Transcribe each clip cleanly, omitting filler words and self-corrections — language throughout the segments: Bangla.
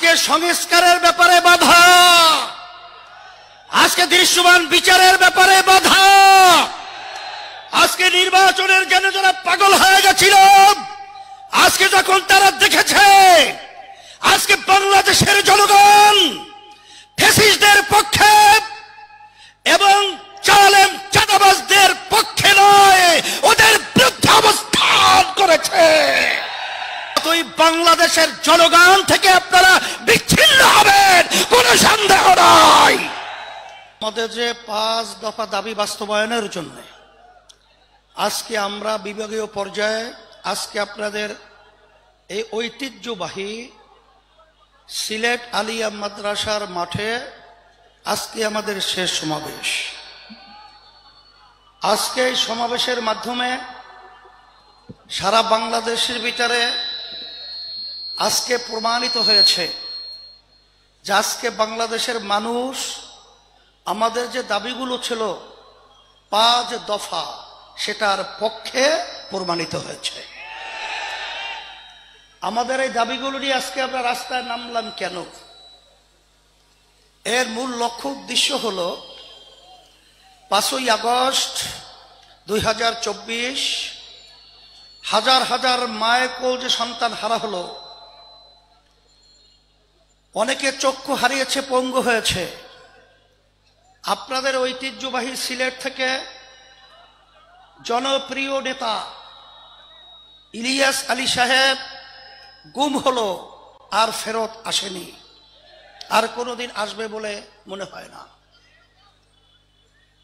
আজকে সংস্কারের ব্যাপারে বাধা, আজকে দৃশ্যমান বিচারের ব্যাপারে বাধা, আজকে নির্বাচনের জন্য যারা পাগল হয়ে গেছিল, আজকে যখন তারা দেখেছে আজকে বাংলাদেশের জনগণ ফ্যাসিস্টদের পক্ষে এবং জালেম চাঁদাবাজদের পক্ষে নয়, ওদের বিরুদ্ধে অবস্থান করেছে। তুই বাংলাদেশের জনগণ থেকে আপনারা বিচ্ছিন্ন হবেন, কোনো সন্দেহ নাই। আমাদের যে 5 দফা দাবি বাস্তবায়নের জন্য আজকে আমরা বিভাগীয় পর্যায়ে আজকে আপনাদের এই ঐতিহ্যবাহী সিলেট আলিয়া মাদ্রাসার মাঠে আজকে আমাদের শেষ সমাবেশ। আজকে এই সমাবেশের মাধ্যমে সারা বাংলাদেশের ভিতরে আজকে প্রমাণিত হয়েছে যে আজকে বাংলাদেশের মানুষ আমাদের যে দাবিগুলো ছিল 5 দফা সেটার পক্ষে প্রমাণিত হয়েছে। আমাদের এই দাবিগুলো নিয়ে আজকে আমরা রাস্তায় নামলাম কেন? এর মূল লক্ষ্য উদ্দেশ্য হলো 5ই আগস্ট 2024 হাজার হাজার মায়ের কোল যে সন্তান হারা হলো, অনেকে চক্ষু হারিয়েছে, পঙ্গু হয়েছে। আপনাদের ঐতিহ্যবাহী সিলেট থেকে জনপ্রিয় নেতা ইলিয়াস আলী সাহেব গুম হলো, আর ফেরত আসেনি, আর কোনোদিন আসবে বলে মনে হয় না।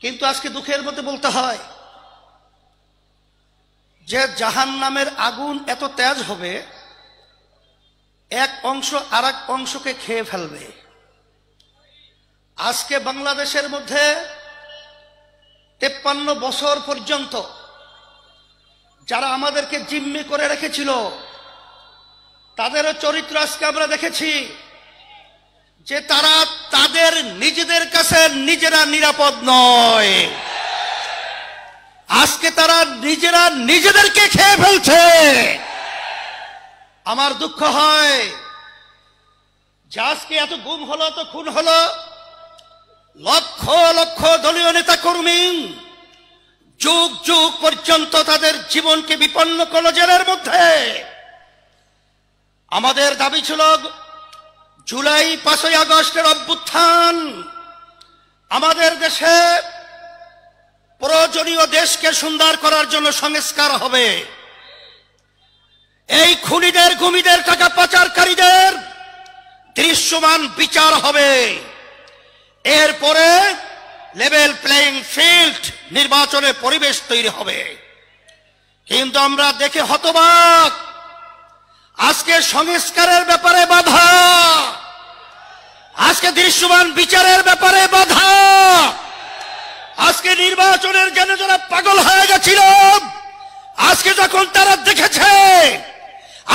কিন্তু আজকে দুঃখের মধ্যে বলতে হয় যে জাহান্নামের আগুন এত তেজ হবে, এক অংশ আর এক অংশকে খেয়ে ফেলবে। আজকে বাংলাদেশের মধ্যে 53 বছর পর্যন্ত যারা আমাদেরকে জিম্মি করে রেখেছিল তাদেরও চরিত্র আজকে আমরা দেখেছি যে তারা তাদের নিজেদের কাছে নিজেরা নিরাপদ নয়। আজকে তারা নিজেরা নিজেদেরকে খেয়ে ফেলছে। আমার দুঃখ হয় যে আজকে এত গুম হলো, এত খুন হলো, লক্ষ লক্ষ দলীয় নেতা কর্মী যুগ যুগ পর্যন্ত তাদের জীবনকে বিপন্ন করল জেলের মধ্যে। আমাদের দাবি ছিল জুলাই 5ই আগস্টের অভ্যুত্থান, আমাদের দেশে প্রয়োজনীয় দেশকে সুন্দর করার জন্য সংস্কার হবে। এই খুনিদের, গুমিদের, টাকা পাচারকারীদের দৃশ্যমান বিচার হবে। এরপরে লেভেল প্লেইং ফিল্ড, নির্বাচনের পরিবেশ তৈরি হবে। কিন্তু আমরা দেখে হতবাক, আজকে সংস্কারের ব্যাপারে বাধা, আজকে দৃশ্যমান বিচারের ব্যাপারে বাধা, আজকে নির্বাচনের জন্য যারা পাগল হয়ে গেছিল, আজকে যখন তারা দেখেছে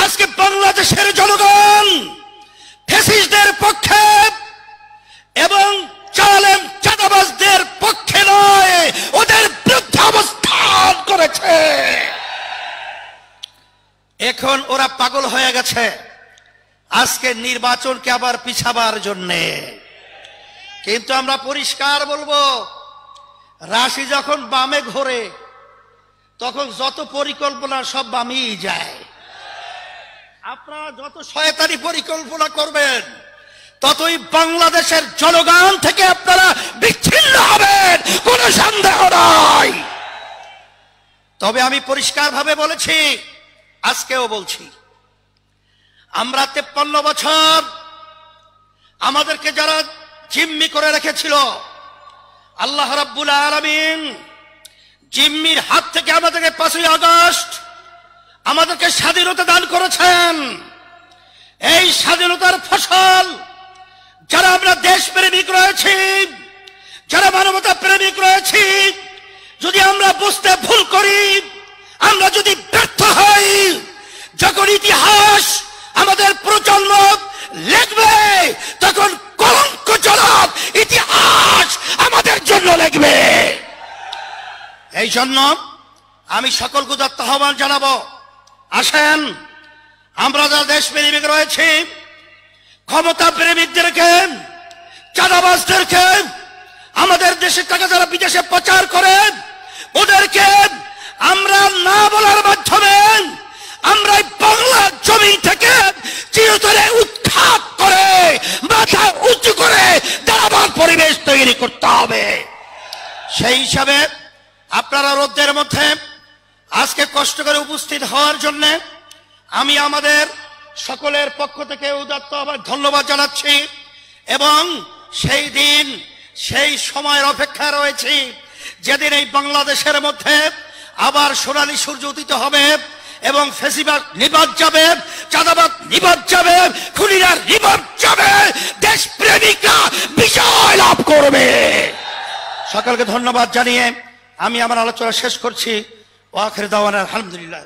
আজকে বাংলাদেশের জনগণ ফ্যাসিস্টদের পক্ষে এবং জালেম চাঁদাবাজদের পক্ষে নয়, ওদের বিরুদ্ধে অবস্থান করেছে। এখন ওরা পাগল হয়ে গেছে আজকে নির্বাচনকে আবার পিছাবার জন্যে। কিন্তু আমরা পরিষ্কার বলবো, রাশি যখন বামে ঘোরে তখন যত পরিকল্পনা সব বামেই যায়। আপনারা যত শয়তানি পরিকল্পনা করবেন ততই বাংলাদেশের জনগণ থেকে আপনারা বিচ্ছিন্ন হবেন, কোনো সন্দেহ নাই। তবে আমি পরিষ্কার ভাবে বলেছি, আজকেও বলছি, আমরা 53 বছর আমাদেরকে যারা জিম্মি করে রেখেছিল, আল্লাহ রাব্বুল আলামিন জিম্মির হাত থেকে আমাদেরকে 5ই আগস্ট আমাদেরকে স্বাধীনতা দান করেছেন। এই স্বাধীনতার ফসল যারা আমরা দেশপ্রেমিক রয়েছি, যারা মানবতা প্রেমিক রয়েছি, যদি আমরা বুঝতে ভুল করি, আমরা যদি ব্যর্থ হই, যখন ইতিহাস আমাদের প্রজন্ম লিখবে তখন কলঙ্কজনক ইতিহাস আমাদের জন্য লিখবে। এই জন্য আমি সকলকে আহ্বান জানাবো, আসেন আমরা যারা দেশপ্রেমিক রয়েছি ক্ষমতা প্রেমিকদেরকে, চাঁদাবাজদেরকে, আমাদের দেশের টাকা যারা বিদেশে পাচার করে ওদেরকে আমরা না বলার মাধ্যমে আমরা বাংলা জমি থেকে চিরতরে উৎখাত করে মাথা উঁচু করে দাঁড়াবার পরিবেশ তৈরি করতে হবে। সেই হিসাবে আপনারা রোদ্রের মধ্যে আজকে কষ্ট করে উপস্থিত হওয়ার জন্য আমি আমাদের সকলের পক্ষ থেকে উদাত্ত আবার ধন্যবাদ জানাচ্ছি এবং সেই দিন সেই সময়ের অপেক্ষা রয়েছি যেদিন এই বাংলাদেশের মধ্যে আবার সোনালী সূর্য উদিত হবে এবং ফেসিবাদ নিবাদ যাবে, চাঁদাবাদ নিবাদ যাবে, খুনিরা নিবাদ যাবে, দেশপ্রেমিকরা বিজয় লাভ করবে। সকলকে ধন্যবাদ জানিয়ে আমি আমার আলোচনা শেষ করছি। ওয়া আখির দাওয়ানা আলহামদুলিল্লাহ।